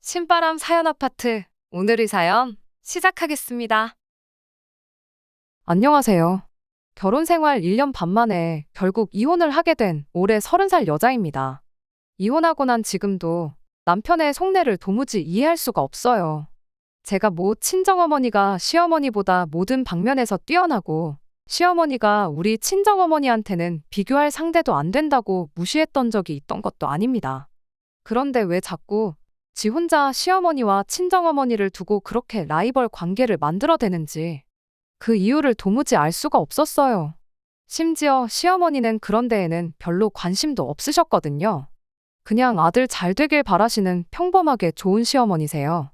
신바람 사연 아파트. 오늘의 사연 시작하겠습니다. 안녕하세요. 결혼 생활 1년 반 만에 결국 이혼을 하게 된 올해 30살 여자입니다. 이혼하고 난 지금도 남편의 속내를 도무지 이해할 수가 없어요. 제가 친정어머니가 시어머니보다 모든 방면에서 뛰어나고 시어머니가 우리 친정어머니한테는 비교할 상대도 안 된다고 무시했던 적이 있던 것도 아닙니다. 그런데 왜 자꾸 지 혼자 시어머니와 친정어머니를 두고 그렇게 라이벌 관계를 만들어대는지 그 이유를 도무지 알 수가 없었어요. 심지어 시어머니는 그런 데에는 별로 관심도 없으셨거든요. 그냥 아들 잘 되길 바라시는 평범하게 좋은 시어머니세요.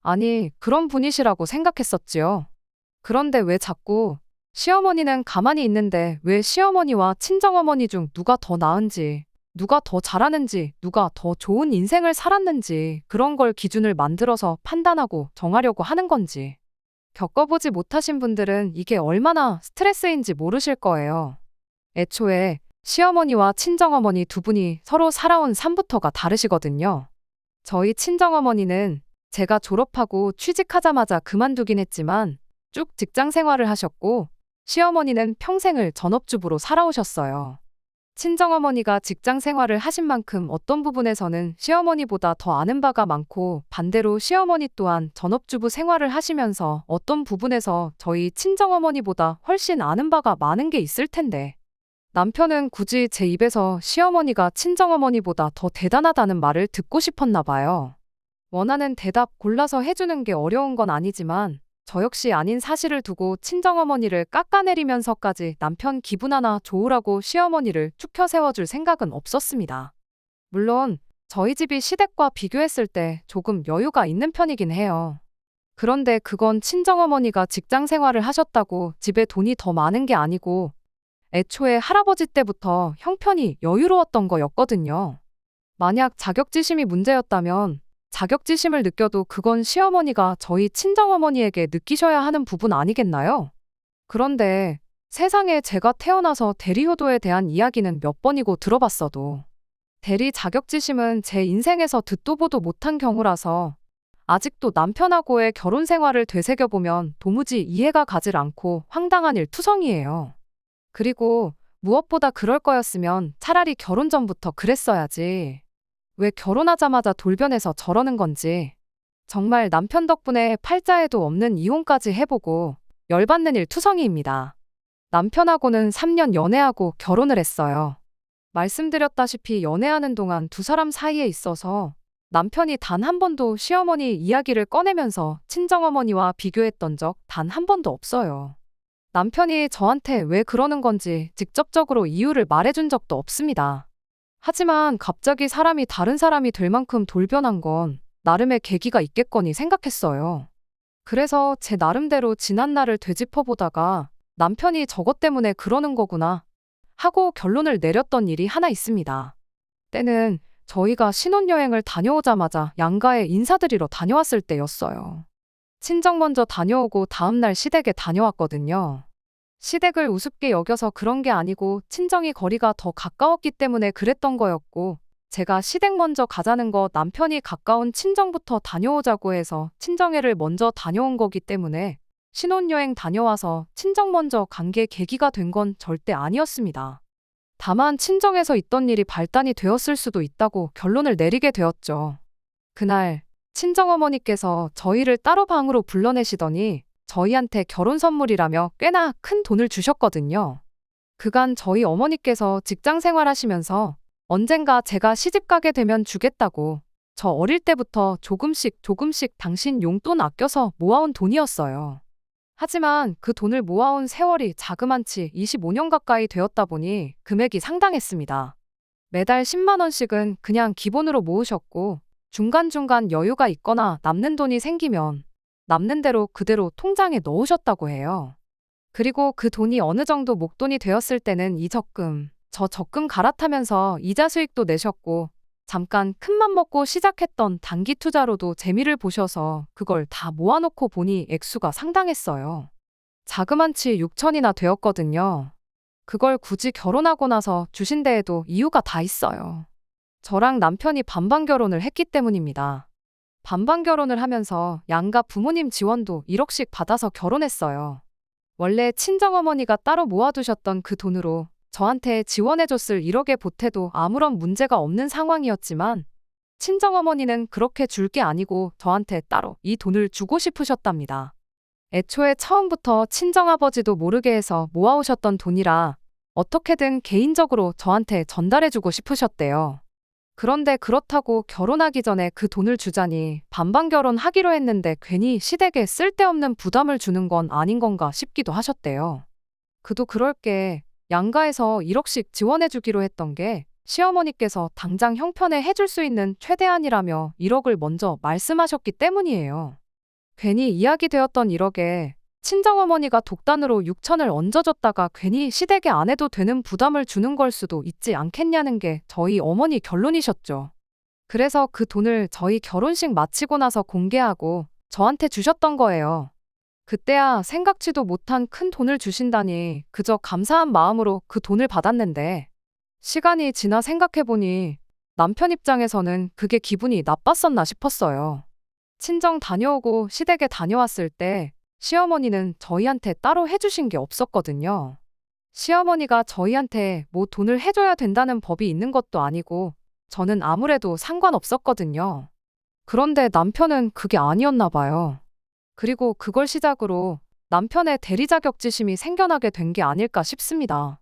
아니, 그런 분이시라고 생각했었지요. 그런데 왜 자꾸 시어머니는 가만히 있는데 왜 시어머니와 친정어머니 중 누가 더 나은지, 누가 더 잘하는지, 누가 더 좋은 인생을 살았는지 그런 걸 기준을 만들어서 판단하고 정하려고 하는 건지. 겪어보지 못하신 분들은 이게 얼마나 스트레스인지 모르실 거예요. 애초에 시어머니와 친정어머니 두 분이 서로 살아온 삶부터가 다르시거든요. 저희 친정어머니는 제가 졸업하고 취직하자마자 그만두긴 했지만 쭉 직장 생활을 하셨고 시어머니는 평생을 전업주부로 살아오셨어요. 친정어머니가 직장 생활을 하신 만큼 어떤 부분에서는 시어머니보다 더 아는 바가 많고 반대로 시어머니 또한 전업주부 생활을 하시면서 어떤 부분에서 저희 친정어머니보다 훨씬 아는 바가 많은 게 있을 텐데 남편은 굳이 제 입에서 시어머니가 친정어머니보다 더 대단하다는 말을 듣고 싶었나 봐요. 원하는 대답 골라서 해주는 게 어려운 건 아니지만 저 역시 아닌 사실을 두고 친정어머니를 깎아내리면서까지 남편 기분 하나 좋으라고 시어머니를 축혀 세워줄 생각은 없었습니다. 물론 저희 집이 시댁과 비교했을 때 조금 여유가 있는 편이긴 해요. 그런데 그건 친정어머니가 직장 생활을 하셨다고 집에 돈이 더 많은 게 아니고 애초에 할아버지 때부터 형편이 여유로웠던 거였거든요. 만약 자격지심이 문제였다면 자격지심을 느껴도 그건 시어머니가 저희 친정어머니에게 느끼셔야 하는 부분 아니겠나요? 그런데 세상에 제가 태어나서 대리효도에 대한 이야기는 몇 번이고 들어봤어도 대리 자격지심은 제 인생에서 듣도 보도 못한 경우라서 아직도 남편하고의 결혼 생활을 되새겨보면 도무지 이해가 가질 않고 황당한 일투성이에요. 그리고 무엇보다 그럴 거였으면 차라리 결혼 전부터 그랬어야지. 왜 결혼하자마자 돌변해서 저러는 건지. 정말 남편 덕분에 팔자에도 없는 이혼까지 해보고 열받는 일투성이입니다. 남편하고는 3년 연애하고 결혼을 했어요. 말씀드렸다시피 연애하는 동안 두 사람 사이에 있어서 남편이 단 한 번도 시어머니 이야기를 꺼내면서 친정어머니와 비교했던 적 단 한 번도 없어요. 남편이 저한테 왜 그러는 건지 직접적으로 이유를 말해준 적도 없습니다. 하지만 갑자기 사람이 다른 사람이 될 만큼 돌변한 건 나름의 계기가 있겠거니 생각했어요. 그래서 제 나름대로 지난 날을 되짚어보다가 남편이 저것 때문에 그러는 거구나 하고 결론을 내렸던 일이 하나 있습니다. 때는 저희가 신혼여행을 다녀오자마자 양가에 인사드리러 다녀왔을 때였어요. 친정 먼저 다녀오고 다음날 시댁에 다녀왔거든요. 시댁을 우습게 여겨서 그런 게 아니고 친정이 거리가 더 가까웠기 때문에 그랬던 거였고 제가 시댁 먼저 가자는 거 남편이 가까운 친정부터 다녀오자고 해서 친정애를 먼저 다녀온 거기 때문에 신혼여행 다녀와서 친정 먼저 간 게 계기가 된 건 절대 아니었습니다. 다만 친정에서 있던 일이 발단이 되었을 수도 있다고 결론을 내리게 되었죠. 그날 친정어머니께서 저희를 따로 방으로 불러내시더니 저희한테 결혼 선물이라며 꽤나 큰 돈을 주셨거든요. 그간 저희 어머니께서 직장 생활하시면서 언젠가 제가 시집 가게 되면 주겠다고 저 어릴 때부터 조금씩 조금씩 당신 용돈 아껴서 모아온 돈이었어요. 하지만 그 돈을 모아온 세월이 자그만치 25년 가까이 되었다 보니 금액이 상당했습니다. 매달 10만 원씩은 그냥 기본으로 모으셨고 중간중간 여유가 있거나 남는 돈이 생기면 남는 대로 그대로 통장에 넣으셨다고 해요. 그리고 그 돈이 어느 정도 목돈이 되었을 때는 이 적금, 저 적금 갈아타면서 이자 수익도 내셨고 잠깐 큰맘 먹고 시작했던 단기 투자로도 재미를 보셔서 그걸 다 모아놓고 보니 액수가 상당했어요. 자그만치 6천이나 되었거든요. 그걸 굳이 결혼하고 나서 주신 데에도 이유가 다 있어요. 저랑 남편이 반반 결혼을 했기 때문입니다. 반반 결혼을 하면서 양가 부모님 지원도 1억씩 받아서 결혼했어요. 원래 친정어머니가 따로 모아두셨던 그 돈으로 저한테 지원해줬을 1억의 보태도 아무런 문제가 없는 상황이었지만 친정어머니는 그렇게 줄 게 아니고 저한테 따로 이 돈을 주고 싶으셨답니다. 애초에 처음부터 친정아버지도 모르게 해서 모아오셨던 돈이라 어떻게든 개인적으로 저한테 전달해주고 싶으셨대요. 그런데 그렇다고 결혼하기 전에 그 돈을 주자니 반반 결혼하기로 했는데 괜히 시댁에 쓸데없는 부담을 주는 건 아닌 건가 싶기도 하셨대요. 그도 그럴 게 양가에서 1억씩 지원해주기로 했던 게 시어머니께서 당장 형편에 해줄 수 있는 최대한이라며 1억을 먼저 말씀하셨기 때문이에요. 괜히 이야기되었던 1억에 친정어머니가 독단으로 6천을 얹어줬다가 괜히 시댁에 안 해도 되는 부담을 주는 걸 수도 있지 않겠냐는 게 저희 어머니 결론이셨죠. 그래서 그 돈을 저희 결혼식 마치고 나서 공개하고 저한테 주셨던 거예요. 그때야 생각지도 못한 큰 돈을 주신다니 그저 감사한 마음으로 그 돈을 받았는데 시간이 지나 생각해보니 남편 입장에서는 그게 기분이 나빴었나 싶었어요. 친정 다녀오고 시댁에 다녀왔을 때 시어머니는 저희한테 따로 해주신 게 없었거든요. 시어머니가 저희한테 뭐 돈을 해줘야 된다는 법이 있는 것도 아니고 저는 아무래도 상관없었거든요. 그런데 남편은 그게 아니었나 봐요. 그리고 그걸 시작으로 남편의 대리 자격지심이 생겨나게 된 게 아닐까 싶습니다.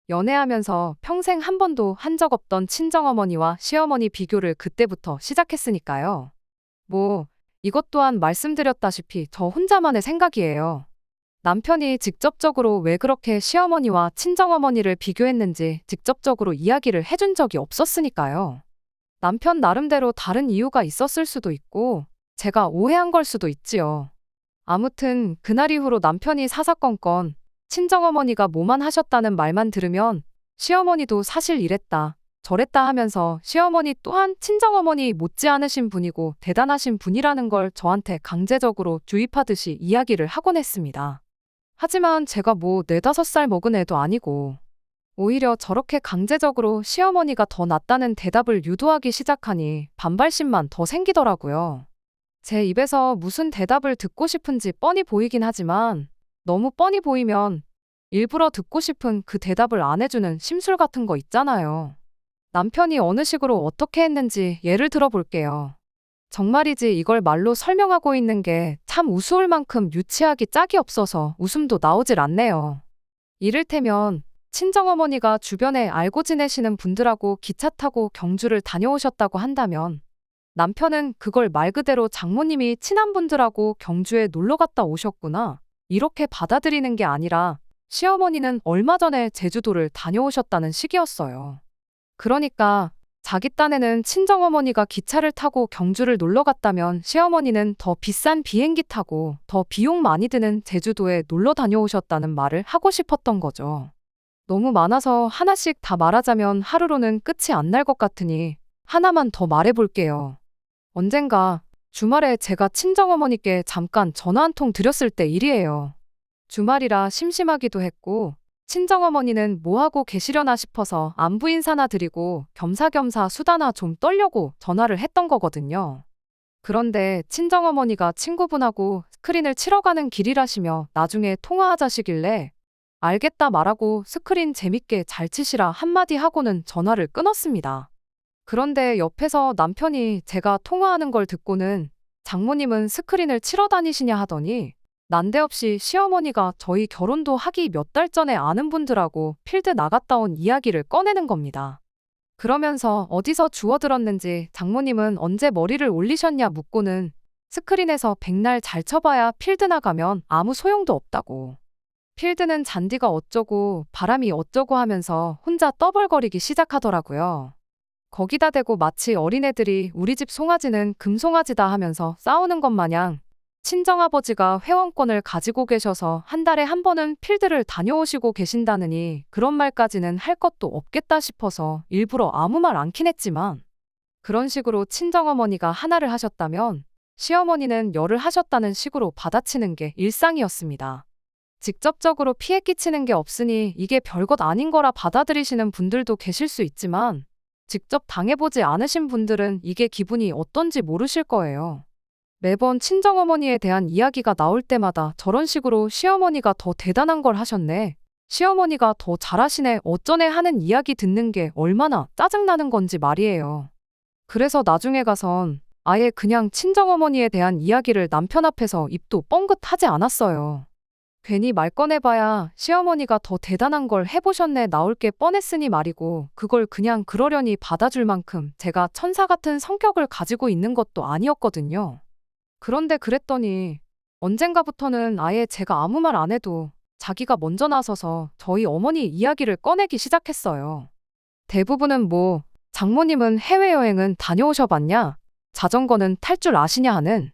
연애하면서 평생 한 번도 한 적 없던 친정어머니와 시어머니 비교를 그때부터 시작했으니까요. 이것 또한 말씀드렸다시피 저 혼자만의 생각이에요. 남편이 직접적으로 왜 그렇게 시어머니와 친정어머니를 비교했는지 직접적으로 이야기를 해준 적이 없었으니까요. 남편 나름대로 다른 이유가 있었을 수도 있고 제가 오해한 걸 수도 있지요. 아무튼 그날 이후로 남편이 사사건건 친정어머니가 뭐만 하셨다는 말만 들으면 시어머니도 사실 이랬다 저랬다 하면서 시어머니 또한 친정어머니 못지않으신 분이고 대단하신 분이라는 걸 저한테 강제적으로 주입하듯이 이야기를 하곤 했습니다. 하지만 제가 4~5살 먹은 애도 아니고 오히려 저렇게 강제적으로 시어머니가 더 낫다는 대답을 유도하기 시작하니 반발심만 더 생기더라고요. 제 입에서 무슨 대답을 듣고 싶은지 뻔히 보이긴 하지만 너무 뻔히 보이면 일부러 듣고 싶은 그 대답을 안 해주는 심술 같은 거 있잖아요. 남편이 어느 식으로 어떻게 했는지 예를 들어볼게요. 정말이지 이걸 말로 설명하고 있는 게 참 우스울 만큼 유치하기 짝이 없어서 웃음도 나오질 않네요. 이를테면 친정어머니가 주변에 알고 지내시는 분들하고 기차 타고 경주를 다녀오셨다고 한다면 남편은 그걸 말 그대로 장모님이 친한 분들하고 경주에 놀러 갔다 오셨구나 이렇게 받아들이는 게 아니라 시어머니는 얼마 전에 제주도를 다녀오셨다는 식이었어요. 그러니까 자기 딴에는 친정어머니가 기차를 타고 경주를 놀러 갔다면 시어머니는 더 비싼 비행기 타고 더 비용 많이 드는 제주도에 놀러 다녀오셨다는 말을 하고 싶었던 거죠. 너무 많아서 하나씩 다 말하자면 하루로는 끝이 안 날 것 같으니 하나만 더 말해볼게요. 언젠가 주말에 제가 친정어머니께 잠깐 전화 한 통 드렸을 때 일이에요. 주말이라 심심하기도 했고 친정어머니는 뭐하고 계시려나 싶어서 안부 인사나 드리고 겸사겸사 수다나 좀 떨려고 전화를 했던 거거든요. 그런데 친정어머니가 친구분하고 스크린을 치러 가는 길이라시며 나중에 통화하자시길래 알겠다 말하고 스크린 재밌게 잘 치시라 한마디 하고는 전화를 끊었습니다. 그런데 옆에서 남편이 제가 통화하는 걸 듣고는 장모님은 스크린을 치러 다니시냐 하더니 난데없이 시어머니가 저희 결혼도 하기 몇 달 전에 아는 분들하고 필드 나갔다 온 이야기를 꺼내는 겁니다. 그러면서 어디서 주워들었는지 장모님은 언제 머리를 올리셨냐 묻고는 스크린에서 백날 잘 쳐봐야 필드 나가면 아무 소용도 없다고. 필드는 잔디가 어쩌고 바람이 어쩌고 하면서 혼자 떠벌거리기 시작하더라고요. 거기다 대고 마치 어린애들이 우리 집 송아지는 금송아지다 하면서 싸우는 것 마냥 친정아버지가 회원권을 가지고 계셔서 한 달에 한 번은 필드를 다녀오시고 계신다느니 그런 말까지는 할 것도 없겠다 싶어서 일부러 아무 말 않긴 했지만 그런 식으로 친정어머니가 하나를 하셨다면 시어머니는 열을 하셨다는 식으로 받아치는 게 일상이었습니다. 직접적으로 피해 끼치는 게 없으니 이게 별것 아닌 거라 받아들이시는 분들도 계실 수 있지만 직접 당해보지 않으신 분들은 이게 기분이 어떤지 모르실 거예요. 매번 친정어머니에 대한 이야기가 나올 때마다 저런 식으로 시어머니가 더 대단한 걸 하셨네. 시어머니가 더 잘하시네. 어쩌네 하는 이야기 듣는 게 얼마나 짜증나는 건지 말이에요. 그래서 나중에 가선 아예 그냥 친정어머니에 대한 이야기를 남편 앞에서 입도 뻥긋하지 않았어요. 괜히 말 꺼내봐야 시어머니가 더 대단한 걸 해보셨네 나올 게 뻔했으니 말이고 그걸 그냥 그러려니 받아줄 만큼 제가 천사 같은 성격을 가지고 있는 것도 아니었거든요. 그런데 그랬더니 언젠가부터는 아예 제가 아무 말 안 해도 자기가 먼저 나서서 저희 어머니 이야기를 꺼내기 시작했어요. 대부분은 뭐 장모님은 해외여행은 다녀오셔봤냐? 자전거는 탈 줄 아시냐 하는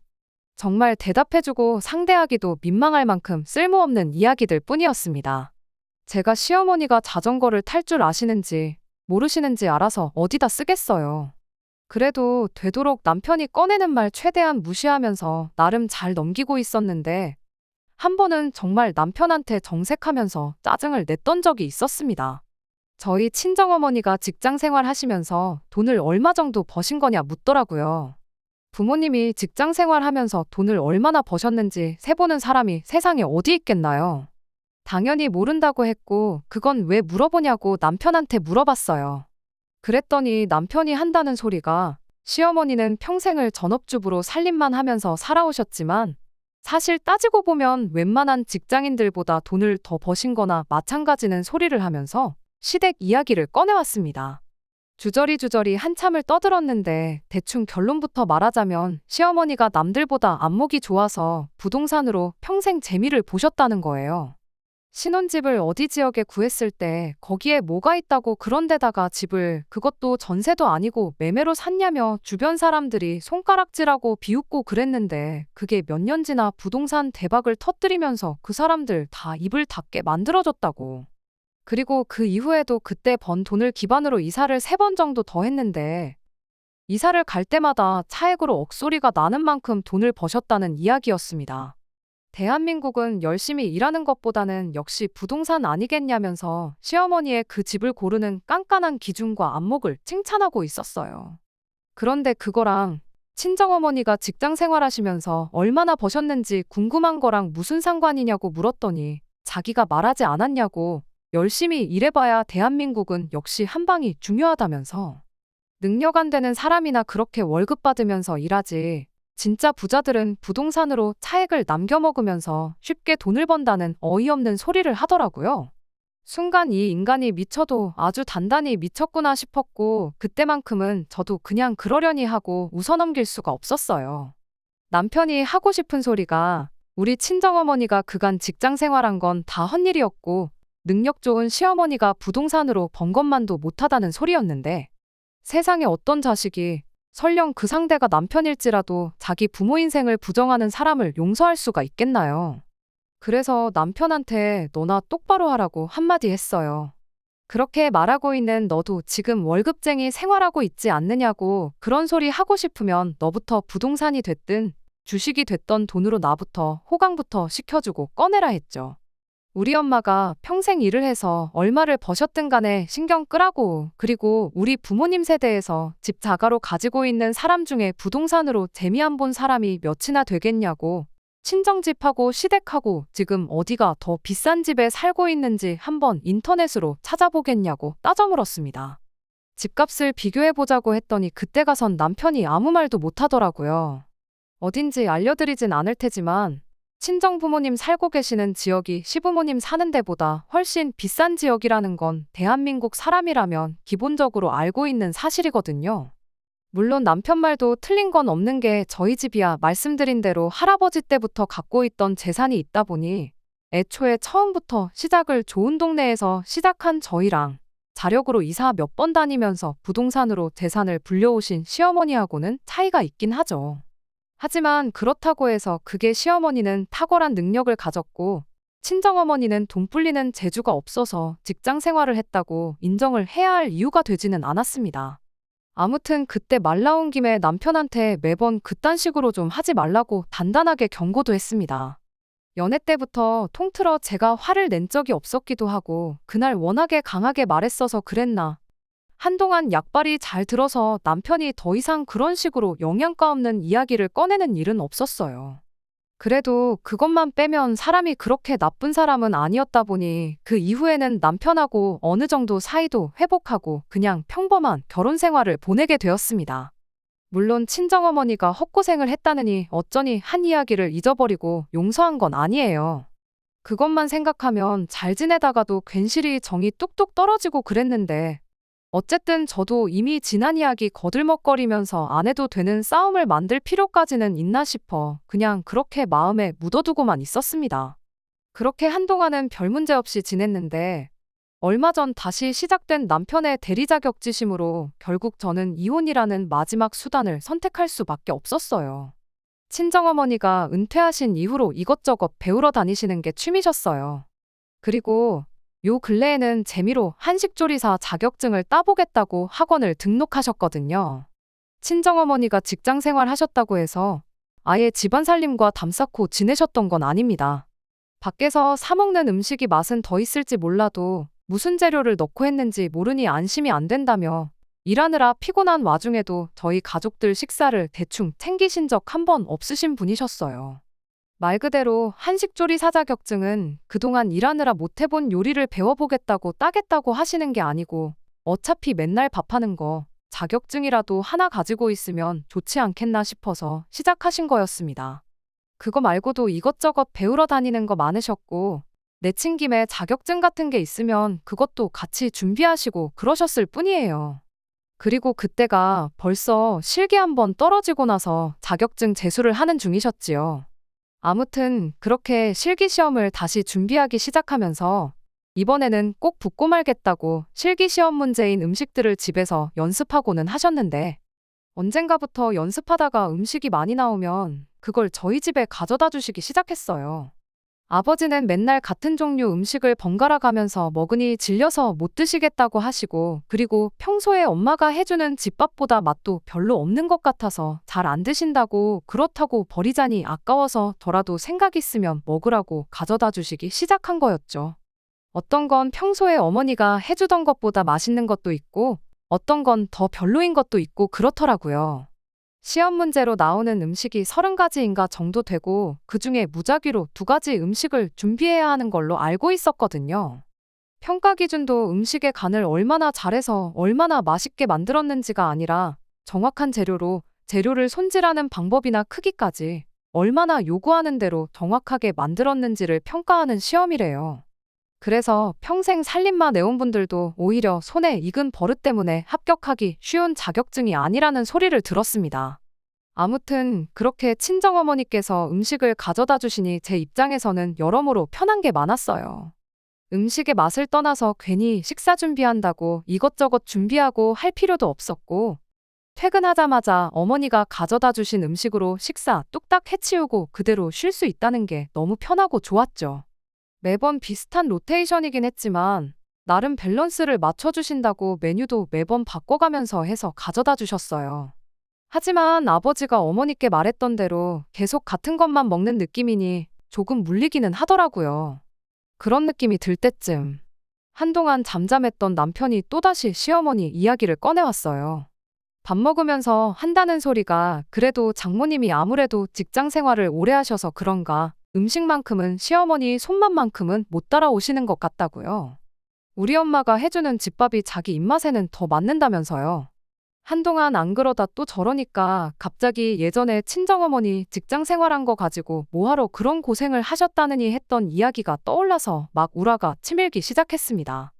정말 대답해주고 상대하기도 민망할 만큼 쓸모없는 이야기들 뿐이었습니다. 제가 시어머니가 자전거를 탈 줄 아시는지 모르시는지 알아서 어디다 쓰겠어요. 그래도 되도록 남편이 꺼내는 말 최대한 무시하면서 나름 잘 넘기고 있었는데 한 번은 정말 남편한테 정색하면서 짜증을 냈던 적이 있었습니다. 저희 친정어머니가 직장 생활 하시면서 돈을 얼마 정도 버신 거냐 묻더라고요. 부모님이 직장 생활하면서 돈을 얼마나 버셨는지 세보는 사람이 세상에 어디 있겠나요? 당연히 모른다고 했고 그건 왜 물어보냐고 남편한테 물어봤어요. 그랬더니 남편이 한다는 소리가 시어머니는 평생을 전업주부로 살림만 하면서 살아오셨지만 사실 따지고 보면 웬만한 직장인들보다 돈을 더 버신 거나 마찬가지는 소리를 하면서 시댁 이야기를 꺼내왔습니다. 주저리 한참을 떠들었는데 대충 결론부터 말하자면 시어머니가 남들보다 안목이 좋아서 부동산으로 평생 재미를 보셨다는 거예요. 신혼집을 어디 지역에 구했을 때 거기에 뭐가 있다고 그런 데다가 집을 그것도 전세도 아니고 매매로 샀냐며 주변 사람들이 손가락질하고 비웃고 그랬는데 그게 몇 년 지나 부동산 대박을 터뜨리면서 그 사람들 다 입을 닫게 만들어줬다고. 그리고 그 이후에도 그때 번 돈을 기반으로 이사를 3번 정도 더 했는데 이사를 갈 때마다 차액으로 억소리가 나는 만큼 돈을 버셨다는 이야기였습니다. 대한민국은 열심히 일하는 것보다는 역시 부동산 아니겠냐면서 시어머니의 그 집을 고르는 깐깐한 기준과 안목을 칭찬하고 있었어요. 그런데 그거랑 친정어머니가 직장 생활하시면서 얼마나 버셨는지 궁금한 거랑 무슨 상관이냐고 물었더니 자기가 말하지 않았냐고 열심히 일해봐야 대한민국은 역시 한방이 중요하다면서 능력 안 되는 사람이나 그렇게 월급 받으면서 일하지 진짜 부자들은 부동산으로 차액을 남겨먹으면서 쉽게 돈을 번다는 어이없는 소리를 하더라고요. 순간 이 인간이 미쳐도 아주 단단히 미쳤구나 싶었고 그때만큼은 저도 그냥 그러려니 하고 웃어넘길 수가 없었어요. 남편이 하고 싶은 소리가 우리 친정어머니가 그간 직장 생활한 건 다 헛일이었고 능력 좋은 시어머니가 부동산으로 번 것만도 못하다는 소리였는데 세상에 어떤 자식이 설령 그 상대가 남편일지라도 자기 부모 인생을 부정하는 사람을 용서할 수가 있겠나요? 그래서 남편한테 너나 똑바로 하라고 한마디 했어요. 그렇게 말하고 있는 너도 지금 월급쟁이 생활하고 있지 않느냐고 그런 소리 하고 싶으면 너부터 부동산이 됐든 주식이 됐던 돈으로 나부터 호강부터 시켜주고 꺼내라 했죠. 우리 엄마가 평생 일을 해서 얼마를 버셨든 간에 신경 끄라고. 그리고 우리 부모님 세대에서 집 자가로 가지고 있는 사람 중에 부동산으로 재미 안 본 사람이 몇이나 되겠냐고. 친정집하고 시댁하고 지금 어디가 더 비싼 집에 살고 있는지 한번 인터넷으로 찾아보겠냐고 따져 물었습니다. 집값을 비교해보자고 했더니 그때 가선 남편이 아무 말도 못하더라고요. 어딘지 알려드리진 않을 테지만 친정 부모님 살고 계시는 지역이 시부모님 사는 데보다 훨씬 비싼 지역이라는 건 대한민국 사람이라면 기본적으로 알고 있는 사실이거든요. 물론 남편 말도 틀린 건 없는 게 저희 집이야 말씀드린 대로 할아버지 때부터 갖고 있던 재산이 있다 보니 애초에 처음부터 시작을 좋은 동네에서 시작한 저희랑 자력으로 이사 몇 번 다니면서 부동산으로 재산을 불려오신 시어머니하고는 차이가 있긴 하죠. 하지만 그렇다고 해서 그게 시어머니는 탁월한 능력을 가졌고 친정어머니는 돈 불리는 재주가 없어서 직장 생활을 했다고 인정을 해야 할 이유가 되지는 않았습니다. 아무튼 그때 말 나온 김에 남편한테 매번 그딴 식으로 좀 하지 말라고 단단하게 경고도 했습니다. 연애 때부터 통틀어 제가 화를 낸 적이 없었기도 하고 그날 워낙에 강하게 말했어서 그랬나. 한동안 약발이 잘 들어서 남편이 더 이상 그런 식으로 영양가 없는 이야기를 꺼내는 일은 없었어요. 그래도 그것만 빼면 사람이 그렇게 나쁜 사람은 아니었다 보니 그 이후에는 남편하고 어느 정도 사이도 회복하고 그냥 평범한 결혼 생활을 보내게 되었습니다. 물론 친정어머니가 헛고생을 했다느니 어쩌니 한 이야기를 잊어버리고 용서한 건 아니에요. 그것만 생각하면 잘 지내다가도 괜시리 정이 뚝뚝 떨어지고 그랬는데 어쨌든 저도 이미 지난 이야기 거들먹거리면서 안 해도 되는 싸움을 만들 필요까지는 있나 싶어 그냥 그렇게 마음에 묻어두고만 있었습니다. 그렇게 한동안은 별 문제 없이 지냈는데 얼마 전 다시 시작된 남편의 대리자격지심으로 결국 저는 이혼이라는 마지막 수단을 선택할 수밖에 없었어요. 친정어머니가 은퇴하신 이후로 이것저것 배우러 다니시는 게 취미셨어요. 그리고 요 근래에는 재미로 한식조리사 자격증을 따보겠다고 학원을 등록하셨거든요. 친정어머니가 직장 생활 하셨다고 해서 아예 집안 살림과 담쌓고 지내셨던 건 아닙니다. 밖에서 사 먹는 음식이 맛은 더 있을지 몰라도 무슨 재료를 넣고 했는지 모르니 안심이 안 된다며 일하느라 피곤한 와중에도 저희 가족들 식사를 대충 챙기신 적 한 번 없으신 분이셨어요. 말 그대로 한식조리사 자격증은 그동안 일하느라 못 해본 요리를 배워보겠다고 따겠다고 하시는 게 아니고 어차피 맨날 밥하는 거 자격증이라도 하나 가지고 있으면 좋지 않겠나 싶어서 시작하신 거였습니다. 그거 말고도 이것저것 배우러 다니는 거 많으셨고 내친 김에 자격증 같은 게 있으면 그것도 같이 준비하시고 그러셨을 뿐이에요. 그리고 그때가 벌써 실기 한번 떨어지고 나서 자격증 재수를 하는 중이셨지요. 아무튼 그렇게 실기시험을 다시 준비하기 시작하면서 이번에는 꼭 붙고 말겠다고 실기시험 문제인 음식들을 집에서 연습하고는 하셨는데 언젠가부터 연습하다가 음식이 많이 나오면 그걸 저희 집에 가져다 주시기 시작했어요. 아버지는 맨날 같은 종류 음식을 번갈아 가면서 먹으니 질려서 못 드시겠다고 하시고 그리고 평소에 엄마가 해주는 집밥보다 맛도 별로 없는 것 같아서 잘 안 드신다고 그렇다고 버리자니 아까워서 저라도 생각 있으면 먹으라고 가져다 주시기 시작한 거였죠. 어떤 건 평소에 어머니가 해주던 것보다 맛있는 것도 있고 어떤 건 더 별로인 것도 있고 그렇더라고요. 시험 문제로 나오는 음식이 30가지인가 정도 되고 그중에 무작위로 2가지 음식을 준비해야 하는 걸로 알고 있었거든요. 평가 기준도 음식의 간을 얼마나 잘해서 얼마나 맛있게 만들었는지가 아니라 정확한 재료로 재료를 손질하는 방법이나 크기까지 얼마나 요구하는 대로 정확하게 만들었는지를 평가하는 시험이래요. 그래서 평생 살림만 해온 분들도 오히려 손에 익은 버릇 때문에 합격하기 쉬운 자격증이 아니라는 소리를 들었습니다. 아무튼 그렇게 친정어머니께서 음식을 가져다 주시니 제 입장에서는 여러모로 편한 게 많았어요. 음식의 맛을 떠나서 괜히 식사 준비한다고 이것저것 준비하고 할 필요도 없었고 퇴근하자마자 어머니가 가져다 주신 음식으로 식사 뚝딱 해치우고 그대로 쉴 수 있다는 게 너무 편하고 좋았죠. 매번 비슷한 로테이션이긴 했지만 나름 밸런스를 맞춰주신다고 메뉴도 매번 바꿔가면서 해서 가져다 주셨어요. 하지만 아버지가 어머니께 말했던 대로 계속 같은 것만 먹는 느낌이니 조금 물리기는 하더라고요. 그런 느낌이 들 때쯤 한동안 잠잠했던 남편이 또다시 시어머니 이야기를 꺼내왔어요. 밥 먹으면서 한다는 소리가 그래도 장모님이 아무래도 직장 생활을 오래 하셔서 그런가 음식만큼은 시어머니 손맛만큼은 못 따라오시는 것 같다고요. 우리 엄마가 해주는 집밥이 자기 입맛에는 더 맞는다면서요. 한동안 안 그러다 또 저러니까 갑자기 예전에 친정어머니 직장 생활한 거 가지고 뭐하러 그런 고생을 하셨다느니 했던 이야기가 떠올라서 막 우라가 치밀기 시작했습니다.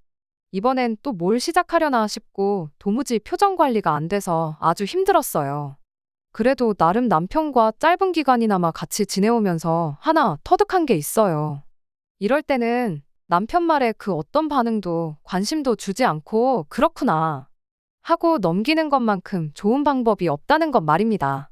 이번엔 또 뭘 시작하려나 싶고 도무지 표정 관리가 안 돼서 아주 힘들었어요. 그래도 나름 남편과 짧은 기간이나마 같이 지내오면서 하나 터득한 게 있어요. 이럴 때는 남편 말에 그 어떤 반응도 관심도 주지 않고 그렇구나 하고 넘기는 것만큼 좋은 방법이 없다는 것 말입니다.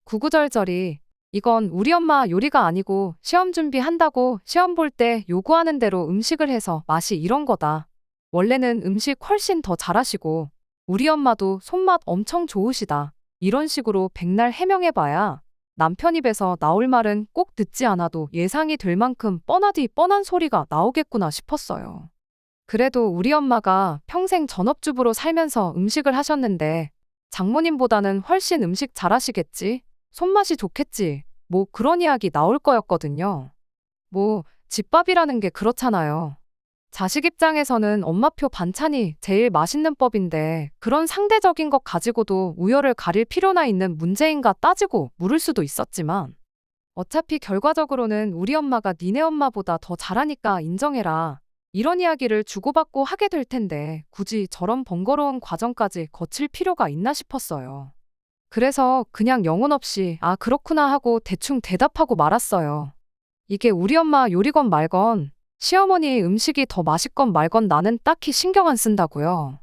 구구절절히 이건 우리 엄마 요리가 아니고 시험 준비한다고 시험 볼 때 요구하는 대로 음식을 해서 맛이 이런 거다. 원래는 음식 훨씬 더 잘하시고 우리 엄마도 손맛 엄청 좋으시다. 이런 식으로 백날 해명해봐야 남편 입에서 나올 말은 꼭 듣지 않아도 예상이 될 만큼 뻔하디 뻔한 소리가 나오겠구나 싶었어요. 그래도 우리 엄마가 평생 전업주부로 살면서 음식을 하셨는데 장모님보다는 훨씬 음식 잘하시겠지? 손맛이 좋겠지? 뭐 그런 이야기 나올 거였거든요. 뭐 집밥이라는 게 그렇잖아요. 자식 입장에서는 엄마표 반찬이 제일 맛있는 법인데 그런 상대적인 것 가지고도 우열을 가릴 필요나 있는 문제인가 따지고 물을 수도 있었지만 어차피 결과적으로는 우리 엄마가 니네 엄마보다 더 잘하니까 인정해라. 이런 이야기를 주고받고 하게 될 텐데 굳이 저런 번거로운 과정까지 거칠 필요가 있나 싶었어요. 그래서 그냥 영혼 없이 아 그렇구나 하고 대충 대답하고 말았어요. 이게 우리 엄마 요리건 말건 시어머니 음식이 더 맛있건 말건 나는 딱히 신경 안 쓴다고요.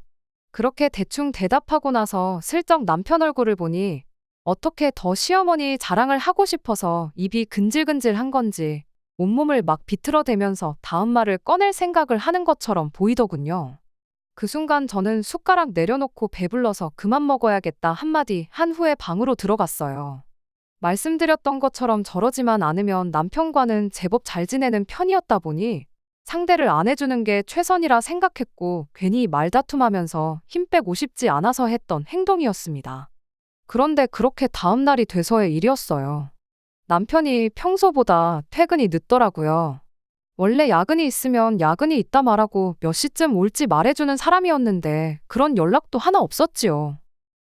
그렇게 대충 대답하고 나서 슬쩍 남편 얼굴을 보니 어떻게 더 시어머니 자랑을 하고 싶어서 입이 근질근질한 건지 온몸을 막 비틀어대면서 다음 말을 꺼낼 생각을 하는 것처럼 보이더군요. 그 순간 저는 숟가락 내려놓고 배불러서 그만 먹어야겠다 한마디 한 후에 방으로 들어갔어요. 말씀드렸던 것처럼 저러지만 않으면 남편과는 제법 잘 지내는 편이었다 보니 상대를 안 해주는 게 최선이라 생각했고 괜히 말다툼하면서 힘 빼고 싶지 않아서 했던 행동이었습니다. 그런데 그렇게 다음 날이 돼서의 일이었어요. 남편이 평소보다 퇴근이 늦더라고요. 원래 야근이 있으면 야근이 있다 말하고 몇 시쯤 올지 말해주는 사람이었는데 그런 연락도 하나 없었지요.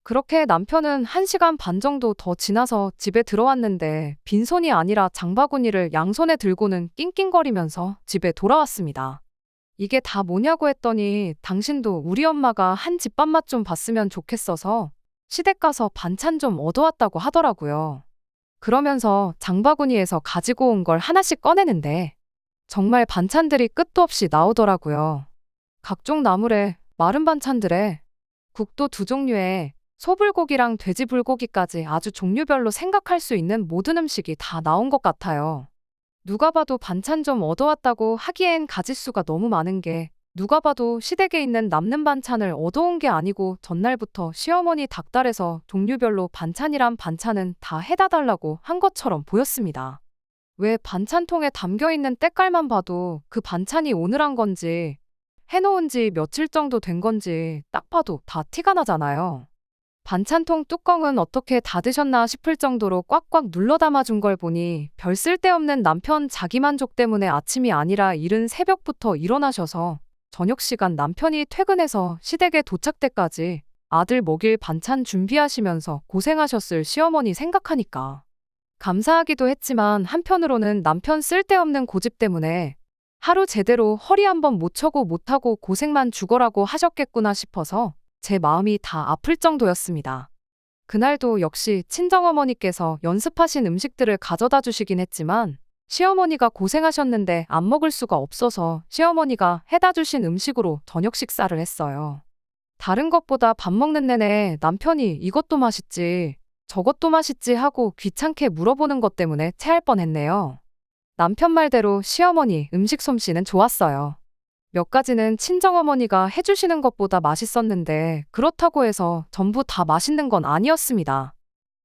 그렇게 남편은 1시간 반 정도 더 지나서 집에 들어왔는데 빈손이 아니라 장바구니를 양손에 들고는 낑낑거리면서 집에 돌아왔습니다. 이게 다 뭐냐고 했더니 당신도 우리 엄마가 한 집밥 맛 좀 봤으면 좋겠어서 시댁 가서 반찬 좀 얻어왔다고 하더라고요. 그러면서 장바구니에서 가지고 온 걸 하나씩 꺼내는데 정말 반찬들이 끝도 없이 나오더라고요. 각종 나물에 마른 반찬들에 국도 2종류에 소불고기랑 돼지불고기까지 아주 종류별로 생각할 수 있는 모든 음식이 다 나온 것 같아요. 누가 봐도 반찬 좀 얻어왔다고 하기엔 가짓수가 너무 많은 게 누가 봐도 시댁에 있는 남는 반찬을 얻어온 게 아니고 전날부터 시어머니 닭달에서 종류별로 반찬이란 반찬은 다 해다 달라고 한 것처럼 보였습니다. 왜 반찬통에 담겨있는 때깔만 봐도 그 반찬이 오늘 한 건지 해놓은 지 며칠 정도 된 건지 딱 봐도 다 티가 나잖아요. 반찬통 뚜껑은 어떻게 닫으셨나 싶을 정도로 꽉꽉 눌러 담아준 걸 보니 별 쓸데없는 남편 자기만족 때문에 아침이 아니라 이른 새벽부터 일어나셔서 저녁 시간 남편이 퇴근해서 시댁에 도착 때까지 아들 먹일 반찬 준비하시면서 고생하셨을 시어머니 생각하니까 감사하기도 했지만 한편으로는 남편 쓸데없는 고집 때문에 하루 제대로 허리 한번 못 쳐고 못하고 고생만 죽어라고 하셨겠구나 싶어서 제 마음이 다 아플 정도였습니다. 그날도 역시 친정어머니께서 연습하신 음식들을 가져다 주시긴 했지만 시어머니가 고생하셨는데 안 먹을 수가 없어서 시어머니가 해다 주신 음식으로 저녁 식사를 했어요. 다른 것보다 밥 먹는 내내 남편이 이것도 맛있지, 저것도 맛있지 하고 귀찮게 물어보는 것 때문에 체할 뻔했네요. 남편 말대로 시어머니 음식 솜씨는 좋았어요. 몇 가지는 친정어머니가 해주시는 것보다 맛있었는데 그렇다고 해서 전부 다 맛있는 건 아니었습니다.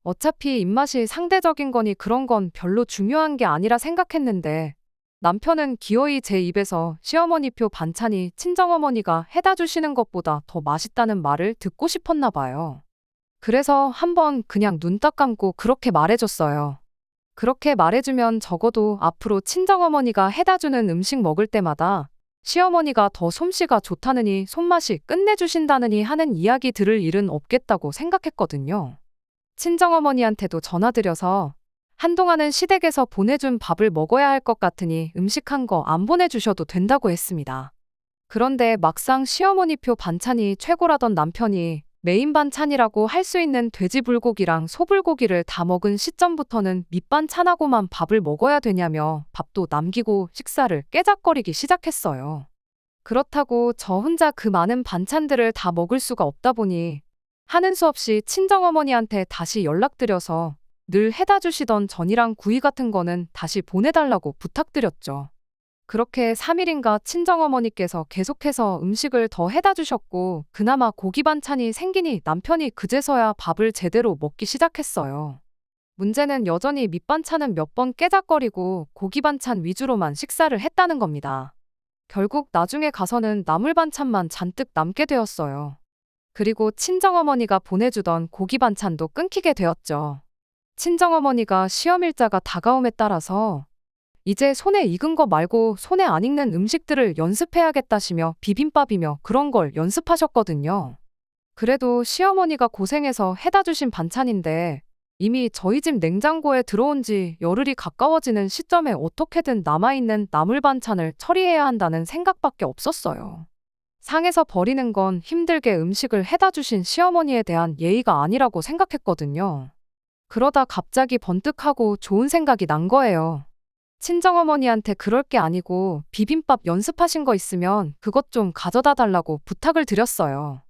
어차피 입맛이 상대적인 거니 그런 건 별로 중요한 게 아니라 생각했는데 남편은 기어이 제 입에서 시어머니표 반찬이 친정어머니가 해다 주시는 것보다 더 맛있다는 말을 듣고 싶었나 봐요. 그래서 한번 그냥 눈 딱 감고 그렇게 말해줬어요. 그렇게 말해주면 적어도 앞으로 친정어머니가 해다 주는 음식 먹을 때마다 시어머니가 더 솜씨가 좋다느니 손맛이 끝내주신다느니 하는 이야기 들을 일은 없겠다고 생각했거든요. 친정어머니한테도 전화드려서 한동안은 시댁에서 보내준 밥을 먹어야 할 것 같으니 음식한 거 안 보내주셔도 된다고 했습니다. 그런데 막상 시어머니표 반찬이 최고라던 남편이 메인 반찬이라고 할 수 있는 돼지불고기랑 소불고기를 다 먹은 시점부터는 밑반찬하고만 밥을 먹어야 되냐며 밥도 남기고 식사를 깨작거리기 시작했어요. 그렇다고 저 혼자 그 많은 반찬들을 다 먹을 수가 없다 보니 하는 수 없이 친정어머니한테 다시 연락드려서 늘 해다 주시던 전이랑 구이 같은 거는 다시 보내달라고 부탁드렸죠. 그렇게 3일인가 친정어머니께서 계속해서 음식을 더 해다 주셨고 그나마 고기 반찬이 생기니 남편이 그제서야 밥을 제대로 먹기 시작했어요. 문제는 여전히 밑반찬은 몇 번 깨작거리고 고기 반찬 위주로만 식사를 했다는 겁니다. 결국 나중에 가서는 나물 반찬만 잔뜩 남게 되었어요. 그리고 친정어머니가 보내주던 고기 반찬도 끊기게 되었죠. 친정어머니가 시험 일자가 다가옴에 따라서 이제 손에 익은 거 말고 손에 안 익는 음식들을 연습해야겠다시며 비빔밥이며 그런 걸 연습하셨거든요. 그래도 시어머니가 고생해서 해다 주신 반찬인데 이미 저희 집 냉장고에 들어온 지 열흘이 가까워지는 시점에 어떻게든 남아있는 나물 반찬을 처리해야 한다는 생각밖에 없었어요. 상해서 버리는 건 힘들게 음식을 해다 주신 시어머니에 대한 예의가 아니라고 생각했거든요. 그러다 갑자기 번뜩하고 좋은 생각이 난 거예요. 친정어머니한테 그럴 게 아니고 비빔밥 연습하신 거 있으면 그것 좀 가져다 달라고 부탁을 드렸어요.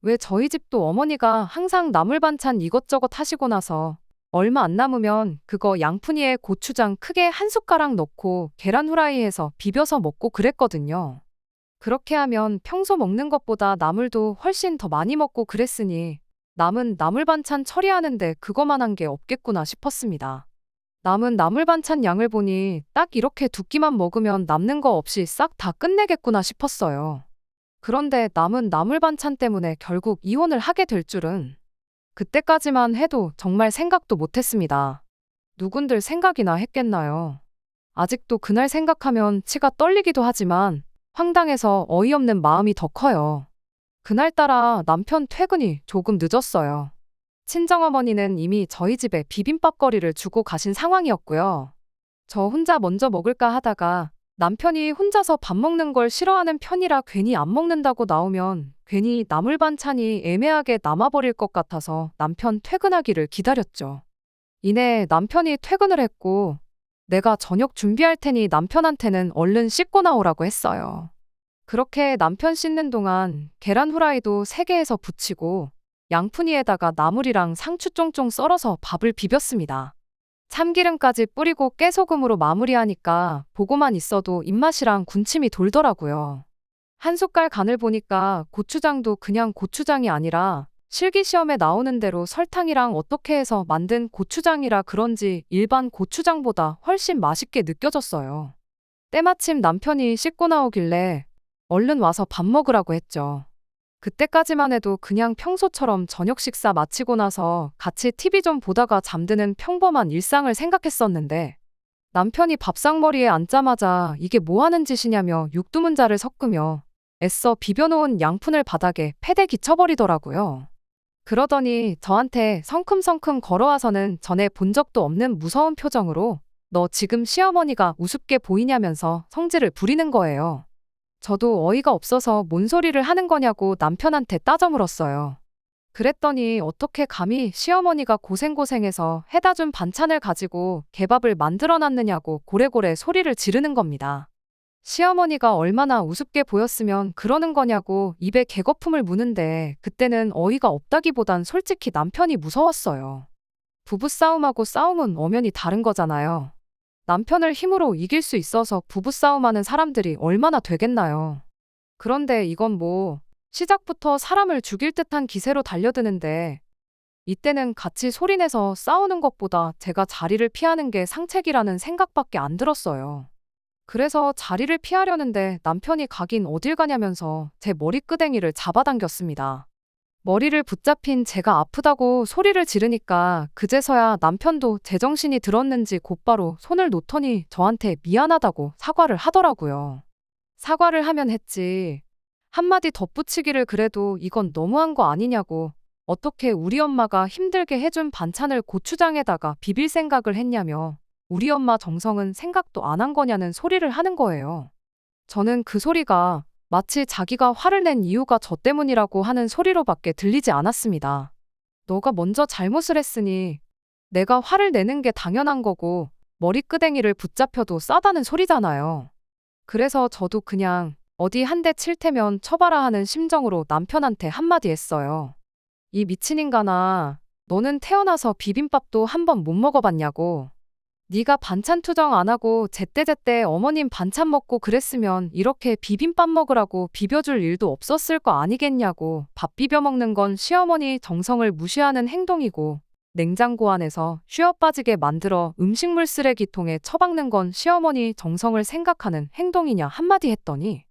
왜 저희 집도 어머니가 항상 나물 반찬 이것저것 하시고 나서 얼마 안 남으면 그거 양푼이에 고추장 크게 한 숟가락 넣고 계란 후라이 해서 비벼서 먹고 그랬거든요. 그렇게 하면 평소 먹는 것보다 나물도 훨씬 더 많이 먹고 그랬으니 남은 나물 반찬 처리하는데 그거만한 게 없겠구나 싶었습니다. 남은 나물 반찬 양을 보니 딱 이렇게 두 끼만 먹으면 남는 거 없이 싹 다 끝내겠구나 싶었어요. 그런데 남은 나물 반찬 때문에 결국 이혼을 하게 될 줄은 그때까지만 해도 정말 생각도 못했습니다. 누군들 생각이나 했겠나요? 아직도 그날 생각하면 치가 떨리기도 하지만 황당해서 어이없는 마음이 더 커요. 그날따라 남편 퇴근이 조금 늦었어요. 친정어머니는 이미 저희 집에 비빔밥거리를 주고 가신 상황이었고요. 저 혼자 먼저 먹을까 하다가 남편이 혼자서 밥 먹는 걸 싫어하는 편이라 괜히 안 먹는다고 나오면 괜히 나물 반찬이 애매하게 남아버릴 것 같아서 남편 퇴근하기를 기다렸죠. 이내 남편이 퇴근을 했고 내가 저녁 준비할 테니 남편한테는 얼른 씻고 나오라고 했어요. 그렇게 남편 씻는 동안 계란 후라이도 3개 해서 부치고 양푼이에다가 나물이랑 상추 쫑쫑 썰어서 밥을 비볐습니다. 참기름까지 뿌리고 깨소금으로 마무리하니까 보고만 있어도 입맛이랑 군침이 돌더라고요. 한 숟갈 간을 보니까 고추장도 그냥 고추장이 아니라 실기시험에 나오는 대로 설탕이랑 어떻게 해서 만든 고추장이라 그런지 일반 고추장보다 훨씬 맛있게 느껴졌어요. 때마침 남편이 씻고 나오길래 얼른 와서 밥 먹으라고 했죠. 그때까지만 해도 그냥 평소처럼 저녁 식사 마치고 나서 같이 TV 좀 보다가 잠드는 평범한 일상을 생각했었는데 남편이 밥상머리에 앉자마자 이게 뭐 하는 짓이냐며 육두문자를 섞으며 애써 비벼놓은 양푼을 바닥에 패대기 쳐버리더라고요. 그러더니 저한테 성큼성큼 걸어와서는 전에 본 적도 없는 무서운 표정으로 너 지금 시어머니가 우습게 보이냐면서 성질을 부리는 거예요. 저도 어이가 없어서 뭔 소리를 하는 거냐고 남편한테 따져 물었어요. 그랬더니 어떻게 감히 시어머니가 고생고생해서 해다 준 반찬을 가지고 개밥을 만들어 놨느냐고 고래고래 소리를 지르는 겁니다. 시어머니가 얼마나 우습게 보였으면 그러는 거냐고 입에 개거품을 무는데 그때는 어이가 없다기보단 솔직히 남편이 무서웠어요. 부부싸움하고 싸움은 엄연히 다른 거잖아요. 남편을 힘으로 이길 수 있어서 부부싸움하는 사람들이 얼마나 되겠나요? 그런데 이건 뭐 시작부터 사람을 죽일 듯한 기세로 달려드는데 이때는 같이 소리내서 싸우는 것보다 제가 자리를 피하는 게 상책이라는 생각밖에 안 들었어요. 그래서 자리를 피하려는데 남편이 가긴 어딜 가냐면서 제 머리끄댕이를 잡아당겼습니다. 머리를 붙잡힌 제가 아프다고 소리를 지르니까 그제서야 남편도 제정신이 들었는지 곧바로 손을 놓더니 저한테 미안하다고 사과를 하더라고요. 사과를 하면 했지. 한마디 덧붙이기를 그래도 이건 너무한 거 아니냐고 어떻게 우리 엄마가 힘들게 해준 반찬을 고추장에다가 비빌 생각을 했냐며 우리 엄마 정성은 생각도 안 한 거냐는 소리를 하는 거예요. 저는 그 소리가 마치 자기가 화를 낸 이유가 저 때문이라고 하는 소리로밖에 들리지 않았습니다. 너가 먼저 잘못을 했으니 내가 화를 내는 게 당연한 거고 머리끄댕이를 붙잡혀도 싸다는 소리잖아요. 그래서 저도 그냥 어디 한 대 칠 테면 쳐봐라 하는 심정으로 남편한테 한마디 했어요. 이 미친 인간아, 너는 태어나서 비빔밥도 한 번 못 먹어봤냐고. 네가 반찬 투정 안 하고 제때제때 어머님 반찬 먹고 그랬으면 이렇게 비빔밥 먹으라고 비벼줄 일도 없었을 거 아니겠냐고. 밥 비벼 먹는 건 시어머니 정성을 무시하는 행동이고 냉장고 안에서 쉬어 빠지게 만들어 음식물 쓰레기통에 처박는 건 시어머니 정성을 생각하는 행동이냐 한마디 했더니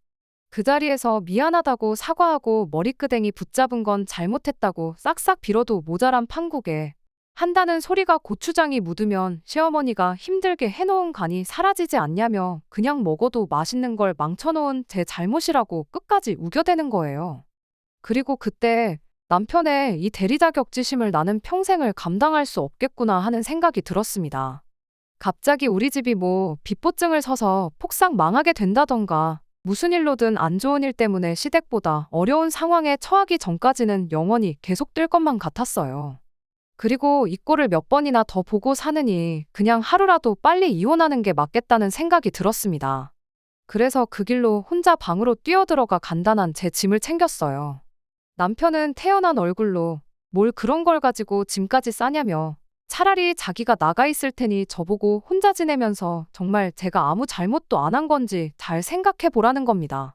그 자리에서 미안하다고 사과하고 머리끄댕이 붙잡은 건 잘못했다고 싹싹 빌어도 모자란 판국에 한다는 소리가 고추장이 묻으면 시어머니가 힘들게 해놓은 간이 사라지지 않냐며 그냥 먹어도 맛있는 걸 망쳐놓은 제 잘못이라고 끝까지 우겨대는 거예요. 그리고 그때 남편의 이 대리자격지심을 나는 평생을 감당할 수 없겠구나 하는 생각이 들었습니다. 갑자기 우리 집이 뭐 빚보증을 서서 폭삭 망하게 된다던가 무슨 일로든 안 좋은 일 때문에 시댁보다 어려운 상황에 처하기 전까지는 영원히 계속될 것만 같았어요. 그리고 이 꼴을 몇 번이나 더 보고 사느니 그냥 하루라도 빨리 이혼하는 게 맞겠다는 생각이 들었습니다. 그래서 그 길로 혼자 방으로 뛰어들어가 간단한 제 짐을 챙겼어요. 남편은 태연한 얼굴로 뭘 그런 걸 가지고 짐까지 싸냐며 차라리 자기가 나가 있을 테니 저보고 혼자 지내면서 정말 제가 아무 잘못도 안 한 건지 잘 생각해 보라는 겁니다.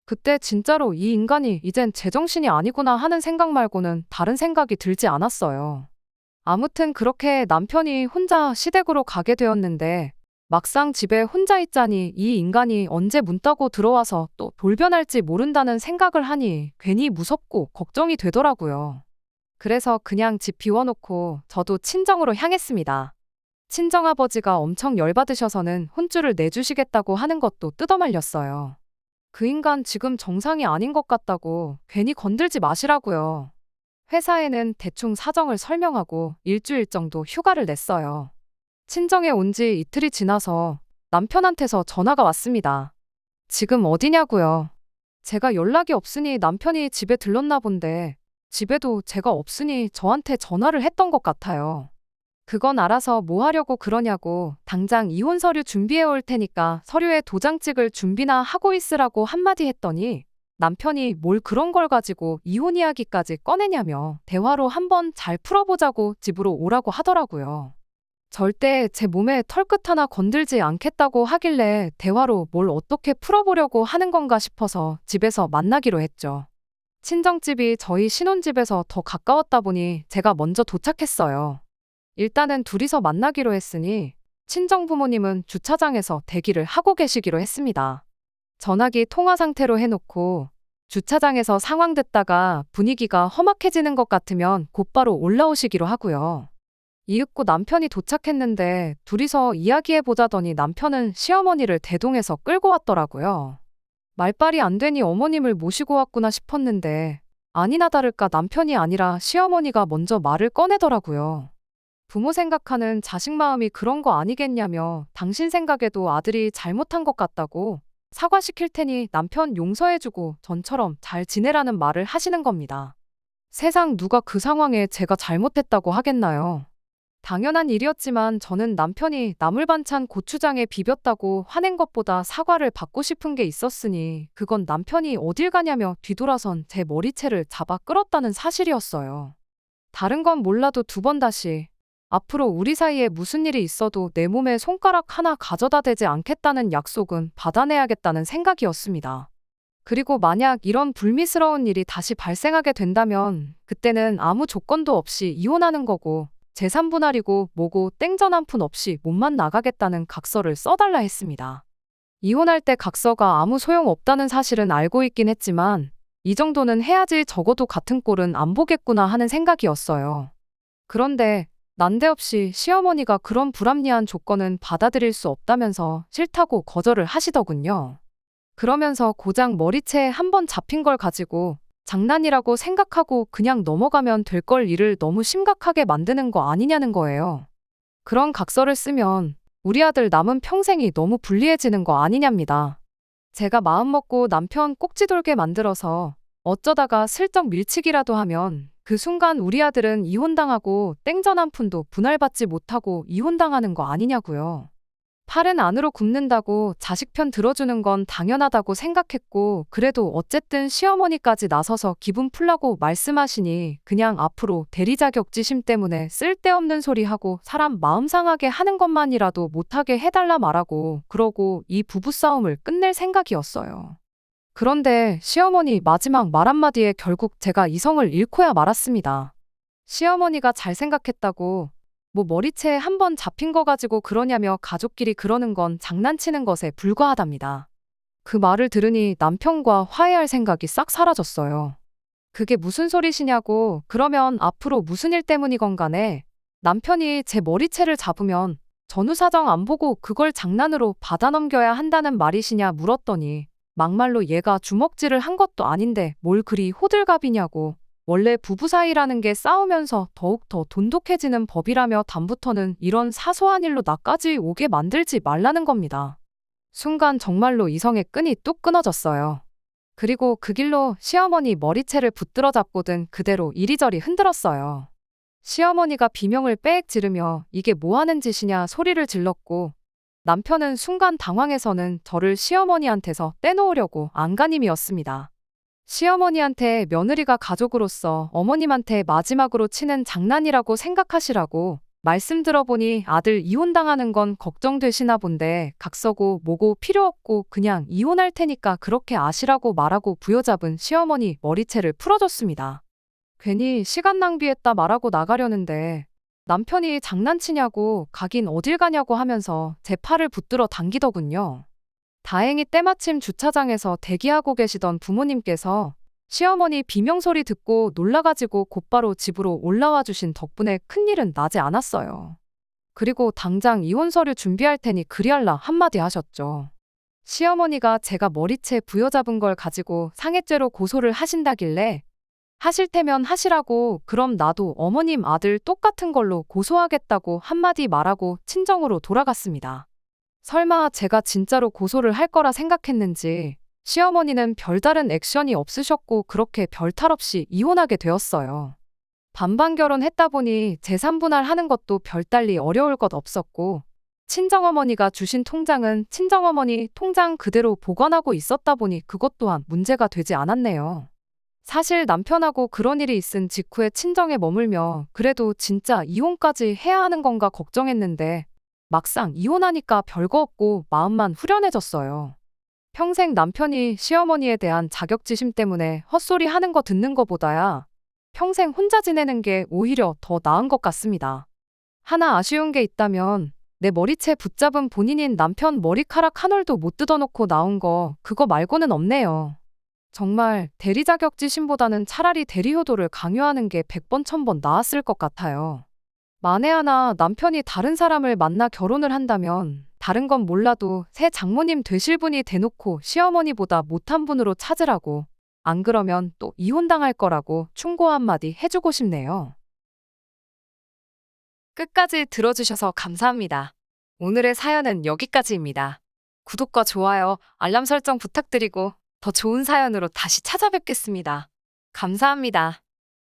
그때 진짜로 이 인간이 이젠 제정신이 아니구나 하는 생각 말고는 다른 생각이 들지 않았어요. 아무튼 그렇게 남편이 혼자 시댁으로 가게 되었는데 막상 집에 혼자 있자니 이 인간이 언제 문 따고 들어와서 또 돌변할지 모른다는 생각을 하니 괜히 무섭고 걱정이 되더라고요. 그래서 그냥 집 비워놓고 저도 친정으로 향했습니다. 친정아버지가 엄청 열받으셔서는 혼쭐을 내주시겠다고 하는 것도 뜯어말렸어요. 그 인간 지금 정상이 아닌 것 같다고 괜히 건들지 마시라고요. 회사에는 대충 사정을 설명하고 일주일 정도 휴가를 냈어요. 친정에 온 지 이틀이 지나서 남편한테서 전화가 왔습니다. 지금 어디냐고요? 제가 연락이 없으니 남편이 집에 들렀나 본데 집에도 제가 없으니 저한테 전화를 했던 것 같아요. 그건 알아서 뭐 하려고 그러냐고 당장 이혼 서류 준비해 올 테니까 서류에 도장 찍을 준비나 하고 있으라고 한마디 했더니 남편이 뭘 그런 걸 가지고 이혼 이야기까지 꺼내냐며 대화로 한번 잘 풀어보자고 집으로 오라고 하더라고요. 절대 제 몸에 털끝 하나 건들지 않겠다고 하길래 대화로 뭘 어떻게 풀어보려고 하는 건가 싶어서 집에서 만나기로 했죠. 친정집이 저희 신혼집에서 더 가까웠다 보니 제가 먼저 도착했어요. 일단은 둘이서 만나기로 했으니 친정 부모님은 주차장에서 대기를 하고 계시기로 했습니다. 전화기 통화 상태로 해놓고 주차장에서 상황 듣다가 분위기가 험악해지는 것 같으면 곧바로 올라오시기로 하고요. 이윽고 남편이 도착했는데 둘이서 이야기해보자더니 남편은 시어머니를 대동해서 끌고 왔더라고요. 말빨이 안 되니 어머님을 모시고 왔구나 싶었는데 아니나 다를까 남편이 아니라 시어머니가 먼저 말을 꺼내더라고요. 부모 생각하는 자식 마음이 그런 거 아니겠냐며 당신 생각에도 아들이 잘못한 것 같다고 사과시킬 테니 남편 용서해주고 전처럼 잘 지내라는 말을 하시는 겁니다. 세상 누가 그 상황에 제가 잘못했다고 하겠나요? 당연한 일이었지만 저는 남편이 나물 반찬 고추장에 비볐다고 화낸 것보다 사과를 받고 싶은 게 있었으니 그건 남편이 어딜 가냐며 뒤돌아선 제 머리채를 잡아 끌었다는 사실이었어요. 다른 건 몰라도 두 번 다시 앞으로 우리 사이에 무슨 일이 있어도 내 몸에 손가락 하나 가져다 대지 않겠다는 약속은 받아내야겠다는 생각이었습니다. 그리고 만약 이런 불미스러운 일이 다시 발생하게 된다면 그때는 아무 조건도 없이 이혼하는 거고 재산 분할이고 뭐고 땡전 한 푼 없이 몸만 나가겠다는 각서를 써달라 했습니다. 이혼할 때 각서가 아무 소용 없다는 사실은 알고 있긴 했지만 이 정도는 해야지 적어도 같은 꼴은 안 보겠구나 하는 생각이었어요. 그런데 난데없이 시어머니가 그런 불합리한 조건은 받아들일 수 없다면서 싫다고 거절을 하시더군요. 그러면서 고작 머리채에 한 번 잡힌 걸 가지고 장난이라고 생각하고 그냥 넘어가면 될 걸 일을 너무 심각하게 만드는 거 아니냐는 거예요. 그런 각서를 쓰면 우리 아들 남은 평생이 너무 불리해지는 거 아니냐입니다. 제가 마음먹고 남편 꼭지 돌게 만들어서 어쩌다가 슬쩍 밀치기라도 하면 그 순간 우리 아들은 이혼당하고 땡전 한 푼도 분할받지 못하고 이혼당하는 거 아니냐고요. 팔은 안으로 굽는다고 자식 편 들어주는 건 당연하다고 생각했고 그래도 어쨌든 시어머니까지 나서서 기분 풀라고 말씀하시니 그냥 앞으로 대리자격지심 때문에 쓸데없는 소리 하고 사람 마음 상하게 하는 것만이라도 못하게 해달라 말하고 그러고 이 부부싸움을 끝낼 생각이었어요. 그런데 시어머니 마지막 말 한마디에 결국 제가 이성을 잃고야 말았습니다. 시어머니가 잘 생각했다고 뭐 머리채 한 번 잡힌 거 가지고 그러냐며 가족끼리 그러는 건 장난치는 것에 불과하답니다. 그 말을 들으니 남편과 화해할 생각이 싹 사라졌어요. 그게 무슨 소리시냐고, 그러면 앞으로 무슨 일 때문이건 간에 남편이 제 머리채를 잡으면 전후 사정 안 보고 그걸 장난으로 받아 넘겨야 한다는 말이시냐 물었더니 막말로 얘가 주먹질을 한 것도 아닌데 뭘 그리 호들갑이냐고, 원래 부부 사이라는 게 싸우면서 더욱 더 돈독해지는 법이라며 다음부터는 이런 사소한 일로 나까지 오게 만들지 말라는 겁니다. 순간 정말로 이성의 끈이 뚝 끊어졌어요. 그리고 그 길로 시어머니 머리채를 붙들어 잡고든 그대로 이리저리 흔들었어요. 시어머니가 비명을 빽 지르며 이게 뭐 하는 짓이냐 소리를 질렀고, 남편은 순간 당황해서는 저를 시어머니한테서 떼놓으려고 안간힘이었습니다. 시어머니한테 며느리가 가족으로서 어머님한테 마지막으로 치는 장난이라고 생각하시라고 말씀 들어보니 아들 이혼당하는 건 걱정되시나 본데 각서고 뭐고 필요 없고 그냥 이혼할 테니까 그렇게 아시라고 말하고 부여잡은 시어머니 머리채를 풀어줬습니다. 괜히 시간 낭비했다 말하고 나가려는데 남편이 장난치냐고 가긴 어딜 가냐고 하면서 제 팔을 붙들어 당기더군요. 다행히 때마침 주차장에서 대기하고 계시던 부모님께서 시어머니 비명소리 듣고 놀라가지고 곧바로 집으로 올라와 주신 덕분에 큰일은 나지 않았어요. 그리고 당장 이혼 서류 준비할 테니 그리할라 한마디 하셨죠. 시어머니가 제가 머리채 부여잡은 걸 가지고 상해죄로 고소를 하신다길래 하실 테면 하시라고, 그럼 나도 어머님 아들 똑같은 걸로 고소하겠다고 한마디 말하고 친정으로 돌아갔습니다. 설마 제가 진짜로 고소를 할 거라 생각했는지 시어머니는 별다른 액션이 없으셨고 그렇게 별탈 없이 이혼하게 되었어요. 반반 결혼했다 보니 재산 분할하는 것도 별달리 어려울 것 없었고, 친정어머니가 주신 통장은 친정어머니 통장 그대로 보관하고 있었다 보니 그것 또한 문제가 되지 않았네요. 사실 남편하고 그런 일이 있은 직후에 친정에 머물며 그래도 진짜 이혼까지 해야 하는 건가 걱정했는데 막상 이혼하니까 별거 없고 마음만 후련해졌어요. 평생 남편이 시어머니에 대한 자격지심 때문에 헛소리 하는 거 듣는 거보다야 평생 혼자 지내는 게 오히려 더 나은 것 같습니다. 하나 아쉬운 게 있다면 내 머리채 붙잡은 본인인 남편 머리카락 한 올도 못 뜯어놓고 나온 거, 그거 말고는 없네요. 정말 대리 자격지심보다는 차라리 대리 효도를 강요하는 게 100번 1000번 나았을 것 같아요. 만에 하나 남편이 다른 사람을 만나 결혼을 한다면 다른 건 몰라도 새 장모님 되실 분이 대놓고 시어머니보다 못한 분으로 찾으라고, 안 그러면 또 이혼당할 거라고 충고 한마디 해주고 싶네요. 끝까지 들어주셔서 감사합니다. 오늘의 사연은 여기까지입니다. 구독과 좋아요, 알람 설정 부탁드리고 더 좋은 사연으로 다시 찾아뵙겠습니다. 감사합니다.